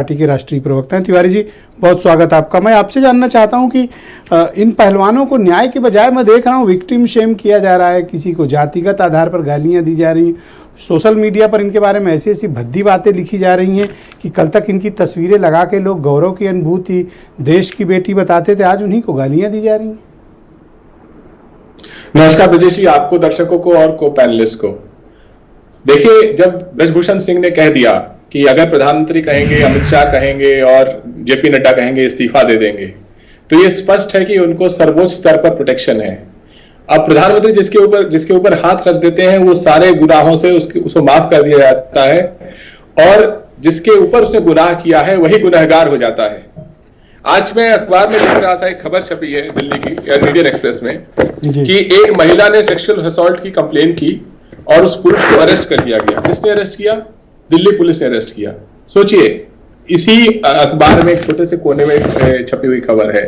Party के राष्ट्रीय प्रवक्ता हैं। तिवारी जी, बहुत स्वागत आपका। मैं आपसे जानना चाहता हूं कि इन पहलवानों को न्याय के बजाय मैं देख रहा हूं विक्टिम शेम किया जा रहा है, किसी को जातिगत आधार पर गालियां दी जा रही, सोशल मीडिया पर इनके बारे में ऐसी ऐसी भद्दी बातें लिखी जा रही हैं कि कल तक इनकी तस्वीरें लगा के लोग गौरव की अनुभूति, देश की बेटी बताते थे, आज उन्हीं को गालियां दी जा रही हैं। नमस्कार ब्रजेश जी, आपको, दर्शकों को और को पैनलिस्ट को। देखिए, जब ब्रजभूषण सिंह ने कह दिया कि अगर प्रधानमंत्री कहेंगे, अमित शाह कहेंगे और जेपी नड्डा कहेंगे इस्तीफा दे देंगे, तो ये स्पष्ट है कि उनको सर्वोच्च स्तर पर प्रोटेक्शन है। अब प्रधानमंत्री जिसके ऊपर हाथ रख देते हैं वो सारे गुनाहों से उसको माफ कर दिया जाता है, और जिसके ऊपर उसने गुनाह किया है वही गुनहगार हो जाता है। आज मैं अखबार में देख रहा था, एक खबर छपी है दिल्ली की इंडियन एक्सप्रेस में कि एक महिला ने सेक्सुअल असॉल्ट की कंप्लेन की और उस पुरुष को अरेस्ट कर लिया गया। किसने अरेस्ट किया? दिल्ली पुलिस ने अरेस्ट किया। सोचिए, इसी अखबार में एक छोटे से कोने में छपी हुई खबर है।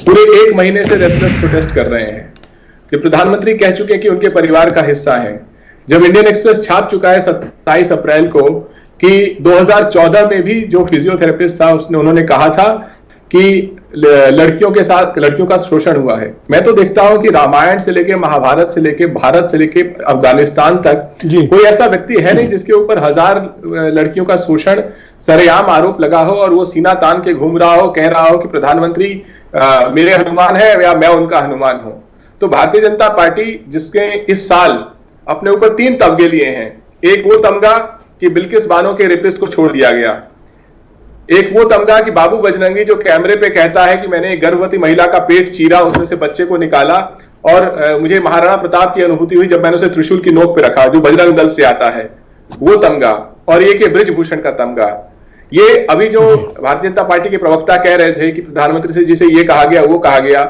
पूरे एक महीने से रेस्टलेस प्रोटेस्ट कर रहे हैं। जब प्रधानमंत्री कह चुके हैं कि उनके परिवार का हिस्सा है, जब इंडियन एक्सप्रेस छाप चुका है 27 अप्रैल को कि 2014 में भी जो फिजियोथेरेपिस्ट था उन्होंने कहा था कि लड़कियों का शोषण हुआ है। मैं तो देखता हूं कि रामायण से लेके, महाभारत से लेके, भारत से लेके अफगानिस्तान तक कोई ऐसा व्यक्ति है नहीं जिसके ऊपर 1000 लड़कियों का शोषण सरेआम आरोप लगा हो और वो सीना तान के घूम रहा हो, कह रहा हो कि प्रधानमंत्री मेरे हनुमान है या मैं उनका हनुमान हूं। तो भारतीय जनता पार्टी, जिसके इस साल अपने ऊपर 3 तमगे लिए हैं, एक वो तमगा कि बिल्किस बानो के रेपिस्ट को छोड़ दिया गया, एक वो तमगा कि बाबू बजरंगी जो कैमरे पे कहता है कि मैंने एक गर्भवती महिला का पेट चीरा, उसमें से बच्चे को निकाला और मुझे महाराणा प्रताप की अनुभूति हुई जब मैंने उसे त्रिशूल की नोक पे रखा, जो बजरंग दल से आता है, वो तमगा, और ये कि ब्रिजभूषण का तमगा। ये अभी जो भारतीय जनता पार्टी के प्रवक्ता कह रहे थे कि प्रधानमंत्री से जिसे ये कहा गया वो कहा गया,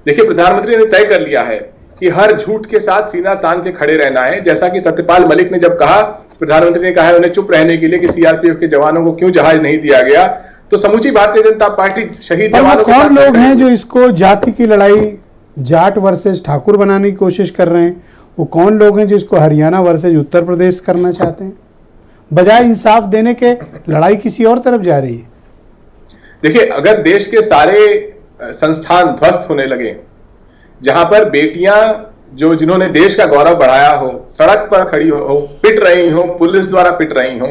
देखिए प्रधानमंत्री ने तय कर लिया है कि हर झूठ के साथ सीना तान के खड़े रहना है। जैसा कि सत्यपाल मलिक ने जब कहा, प्रधानमंत्री ने कहा है उन्हें चुप रहने के लिए कि सीआरपीएफ के जवानों को क्यों जहाज नहीं दिया गया, तो समूची भारतीय जनता पार्टी शहीद जवानों के साथ। कौन लोग हैं जो इसको जाति की लड़ाई, जाट वर्सेस ठाकुर बनाने की कोशिश कर रहे हैं? वो कौन लोग हैं जो इसको हरियाणा वर्सेस उत्तर प्रदेश करना चाहते हैं? बजाय इंसाफ देने के लड़ाई किसी और तरफ जा रही है। देखिए, अगर देश के सारे संस्थान ध्वस्त होने लगे, जहां पर बेटियां जिन्होंने देश का गौरव बढ़ाया हो, सड़क पर खड़ी हो, पिट रही हो, पुलिस द्वारा पिट रही हो,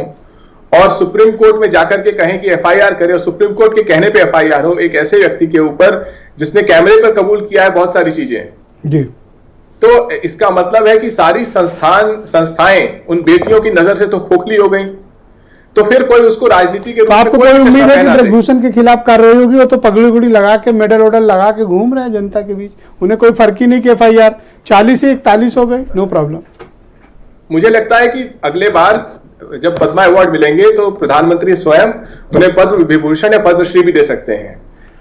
और सुप्रीम कोर्ट में जाकर के कहें कि एफआईआर करें, और सुप्रीम कोर्ट के कहने पे एफआईआर हो एक ऐसे व्यक्ति के ऊपर जिसने कैमरे पर कबूल किया है बहुत सारी चीजें जी, तो इसका मतलब है कि सारी संस्थाएं उन बेटियों की नजर से तो खोखली हो गई। तो फिर कोई उसको राजनीति के रूप में, आपको कोई उम्मीद है कि ब्रजभूषण के खिलाफ कार्रवाई होगी? वो तो पगड़ी गुड़ी लगा के, मेडल वेडल लगा के घूम रहे हैं जनता के बीच, उन्हें कोई फर्क ही नहीं कि एफआईआर 40 से 41 हो गई, नो प्रॉब्लम। मुझे लगता है कि अगले बार जब पद्मा अवार्ड मिलेंगे तो प्रधानमंत्री स्वयं उन्हें पद्म विभूषण या पद्मश्री भी दे सकते हैं,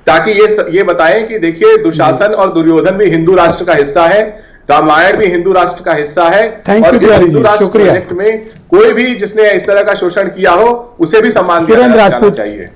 ताकि ये बताएं कि देखिए, दुशासन और दुर्योधन भी हिंदू राष्ट्र का हिस्सा है, रामायण भी हिंदू राष्ट्र का हिस्सा है, और इस हिंदू राष्ट्र प्रोजेक्ट में कोई भी जिसने इस तरह का शोषण किया हो उसे भी सम्मान दिया जाना चाहिए।